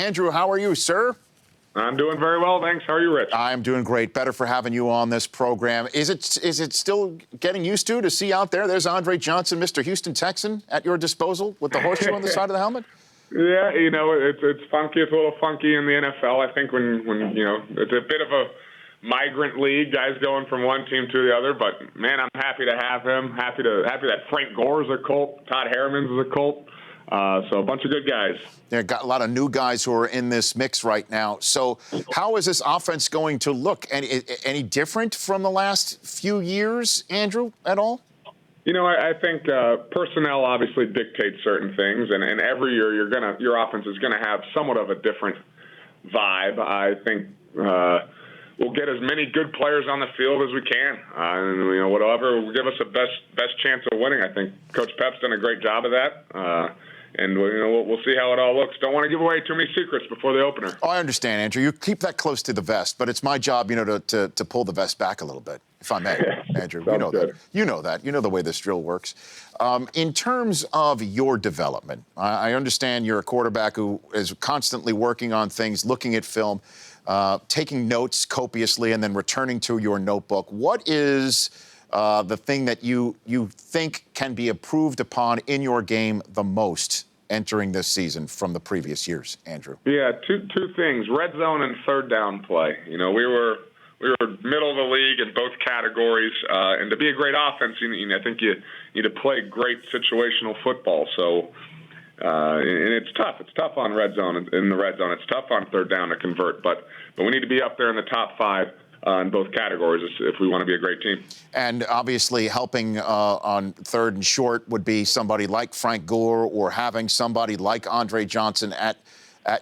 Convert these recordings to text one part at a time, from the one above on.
Andrew, how are you, sir? I'm doing very well, thanks. How are you, Rich? I'm doing great. Better for having you on this program. Is it still getting used to see out there's Andre Johnson, Mr. Houston Texan, at your disposal with the horseshoe on the side of the helmet? Yeah, it's funky. It's a little funky in the NFL. I think when it's a bit of a migrant league, guys going from one team to the other. But man, I'm happy to have him. Happy that Frank Gore's a Colt, Todd Harriman's is a Colt. So a bunch of good guys. Yeah, got a lot of new guys who are in this mix right now. So how is this offense going to look? Any different from the last few years, Andrew, at all? I think personnel obviously dictates certain things, and every year your offense is gonna have somewhat of a different vibe. I think we'll get as many good players on the field as we can, and whatever will give us the best chance of winning. I think Coach Pep's done a great job of that. And we'll see how it all looks. Don't want to give away too many secrets before the opener. Oh, I understand, Andrew. You keep that close to the vest, but it's my job, to pull the vest back a little bit, if I may, Andrew. You know that. You know that. You know the way this drill works. In terms of your development, I understand you're a quarterback who is constantly working on things, looking at film, taking notes copiously, and then returning to your notebook. What is the thing that you think can be improved upon in your game the most entering this season from the previous years, Andrew? Yeah, two things: red zone and third down play. We were middle of the league in both categories, and to be a great offense, I think you need to play great situational football. So, and it's tough. It's tough on red zone. In the red zone, it's tough on third down to convert. But we need to be up there in the top five in both categories if we want to be a great team. And obviously helping on third and short would be somebody like Frank Gore or having somebody like Andre Johnson at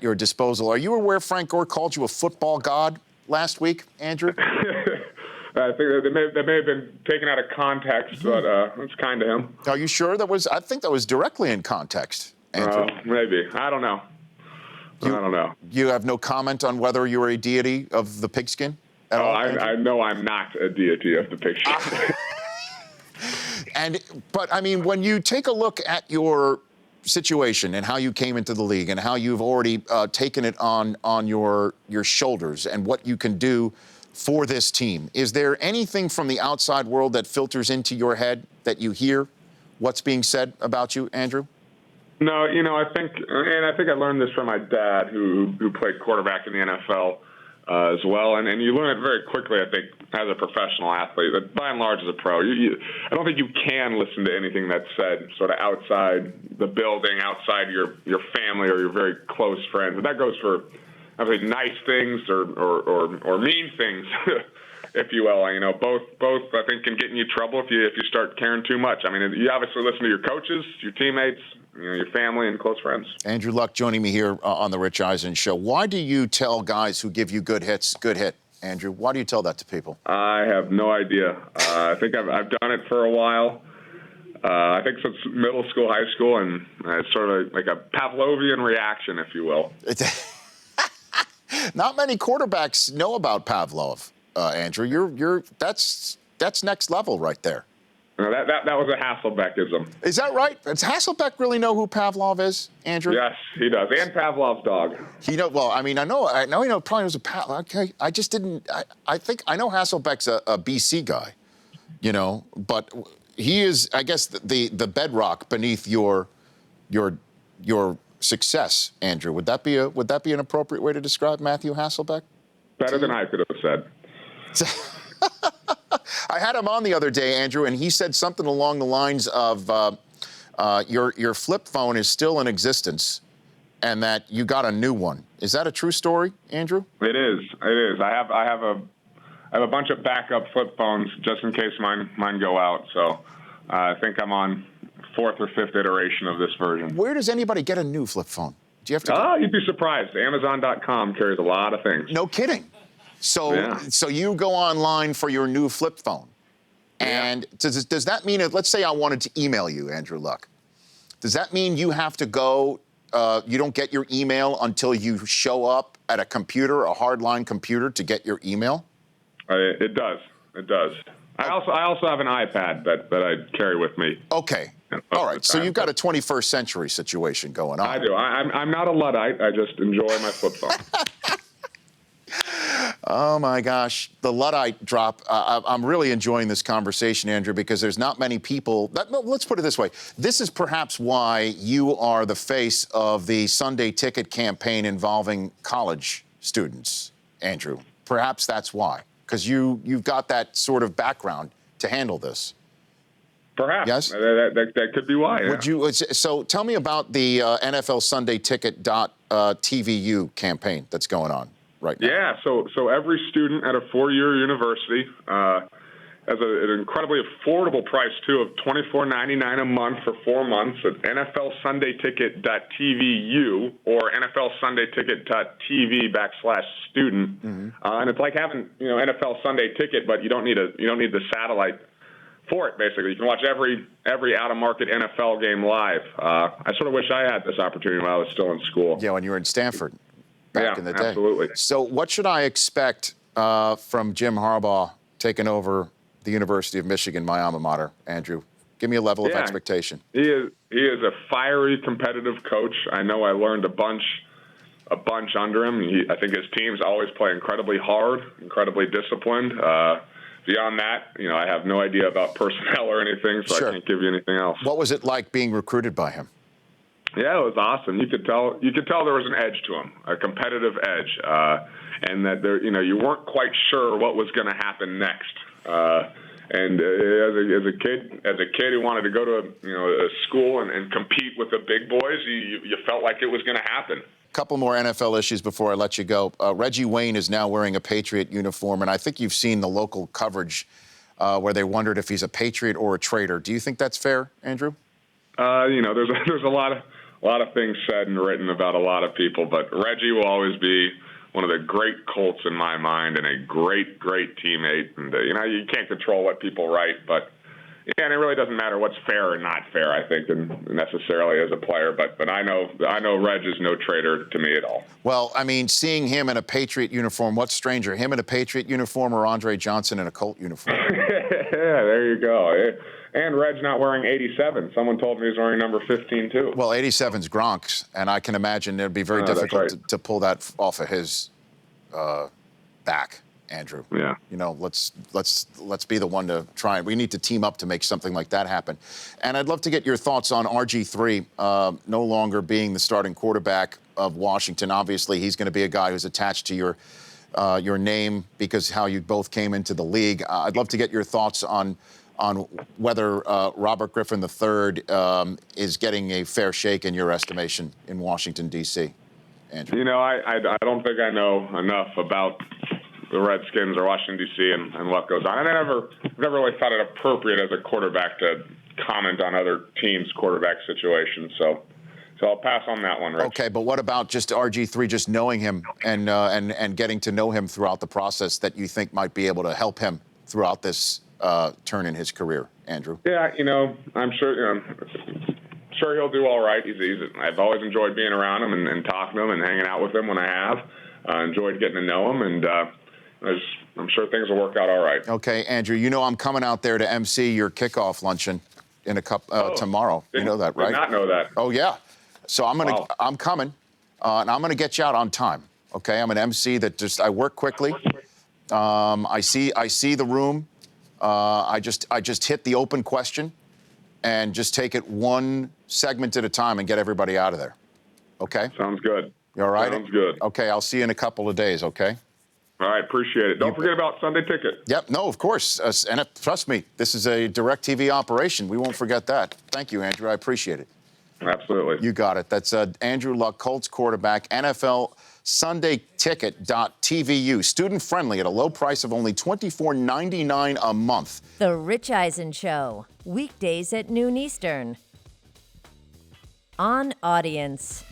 your disposal. Are you aware Frank Gore called you a football god last week, Andrew? I think that may have been taken out of context, but it's kind to him. Are you sure I think that was directly in context, Andrew. Maybe. I don't know. I don't know. You have no comment on whether you're a deity of the pigskin? I know I'm not a deity of the pigskin. But I mean, when you take a look at your situation and how you came into the league and how you've already taken it on your shoulders and what you can do for this team, is there anything from the outside world that filters into your head that you hear what's being said about you, Andrew? No, I think I learned this from my dad, who played quarterback in the NFL. As well, and you learn it very quickly, I think, as a professional athlete. But by and large, as a pro, I don't think you can listen to anything that's said sort of outside the building, outside your family or your very close friends. And that goes for, I think, nice things or mean things, if you will. Both I think can get in you trouble if you start caring too much. I mean, you obviously listen to your coaches, your teammates, your family and close friends. Andrew Luck joining me here on the Rich Eisen Show. Why do you tell guys who give you good hits, good hit, Andrew? Why do you tell that to people? I have no idea. I think I've done it for a while. I think since middle school, high school, and it's sort of like a Pavlovian reaction, if you will. Not many quarterbacks know about Pavlov, Andrew. That's next level right there. No, that was a Hasselbeckism. Is that right? Does Hasselbeck really know who Pavlov is, Andrew? Yes, he does. And Pavlov's dog. Well, I mean, I know he probably knows a Pavlov. Okay, I just didn't. I think I know Hasselbeck's a BC guy, but he is, I guess, the bedrock beneath your success, Andrew. Would that be an appropriate way to describe Matthew Hasselbeck? Better than I could have said. I had him on the other day, Andrew, and he said something along the lines of your flip phone is still in existence and that you got a new one. Is that a true story, Andrew? It is. I have a bunch of backup flip phones just in case mine go out. So I think I'm on fourth or fifth iteration of this version. Where does anybody get a new flip phone? Do you have to? You'd be surprised. Amazon.com carries a lot of things. No kidding. So you go online for your new flip phone. And does that mean, let's say I wanted to email you, Andrew Luck. Does that mean you have to go, you don't get your email until you show up at a computer, a hardline computer, to get your email? It does. I also have an iPad that I carry with me. Okay. All right, so you've got a 21st century situation going on. I do. I'm not a Luddite. I just enjoy my flip phone. Oh my gosh, the Luddite drop. I'm really enjoying this conversation, Andrew, because there's not many people. Let's put it this way. This is perhaps why you are the face of the Sunday Ticket campaign involving college students, Andrew. Perhaps that's why, because you've got that sort of background to handle this. Perhaps. Yes? That could be why. Would you? So tell me about the NFL Sunday Ticket.tvu campaign that's going on right now. Yeah, so every student at a four-year university has an incredibly affordable price, too, of $24.99 a month for 4 months at NFLSundayTicket.tvu or NFLSundayTicket.tv/student. And it's like having, NFL Sunday Ticket, but you don't need the satellite for it, basically. You can watch every out-of-market NFL game live. I sort of wish I had this opportunity when I was still in school. Yeah, when you were in Stanford. Back in the day. Absolutely. So what should I expect from Jim Harbaugh taking over the University of Michigan, my alma mater, Andrew? Give me a level of expectation. He is a fiery, competitive coach. I know I learned a bunch under him. I think his teams always play incredibly hard, incredibly disciplined. Beyond that, I have no idea about personnel or anything, so Sure. I can't give you anything else. What was it like being recruited by him? Yeah, it was awesome. You could tell there was an edge to him, a competitive edge, and that you weren't quite sure what was going to happen next. And as a kid who wanted to go to a school and compete with the big boys, you felt like it was going to happen. Couple more NFL issues before I let you go. Reggie Wayne is now wearing a Patriot uniform, and I think you've seen the local coverage where they wondered if he's a Patriot or a traitor. Do you think that's fair, Andrew? There's a lot of things said and written about a lot of people, but Reggie will always be one of the great Colts in my mind and a great, great teammate. And, you can't control what people write, but, and it really doesn't matter what's fair or not fair, I think, necessarily as a player. But I know Reg is no traitor to me at all. Well, I mean, seeing him in a Patriot uniform, what's stranger, him in a Patriot uniform or Andre Johnson in a Colt uniform? Yeah, there you go. And Reg's not wearing 87. Someone told me he's wearing number 15, too. Well, 87's Gronk's, and I can imagine it would be very difficult to pull that off of his back, Andrew. Yeah. Let's be the one to try. We need to team up to make something like that happen. And I'd love to get your thoughts on RG3 no longer being the starting quarterback of Washington. Obviously, he's going to be a guy who's attached to your name because how you both came into the league. I'd love to get your thoughts on whether Robert Griffin III is getting a fair shake in your estimation in Washington, D.C., Andrew. I don't think I know enough about the Redskins or Washington, D.C. and what goes on. And I never really thought it appropriate as a quarterback to comment on other teams' quarterback situations. So I'll pass on that one, Rich. Okay, but what about just RG3, just knowing him and getting to know him throughout the process that you think might be able to help him throughout this turn in his career, Andrew? Yeah, I'm sure. Sure, he'll do all right. I've always enjoyed being around him and talking to him and hanging out with him when I have. Enjoyed getting to know him, and I'm sure things will work out all right. Okay, Andrew, I'm coming out there to MC your kickoff luncheon in tomorrow. You know that, right? Did not know that. Oh yeah. So I'm coming, and I'm gonna get you out on time. Okay, I'm an MC that I work quickly. I see the room. I just hit the open question and just take it one segment at a time and get everybody out of there. Okay? Sounds good. You all right? Sounds good. Okay, I'll see you in a couple of days, okay? All right, appreciate it. Don't forget about Sunday Ticket. Yep, no, of course. And trust me, this is a direct TV operation. We won't forget that. Thank you, Andrew. I appreciate it. Absolutely. You got it. That's Andrew Luck, Colts quarterback, NFL SundayTicket.tvu. Student-friendly at a low price of only $24.99 a month. The Rich Eisen Show, weekdays at noon Eastern. On Audience.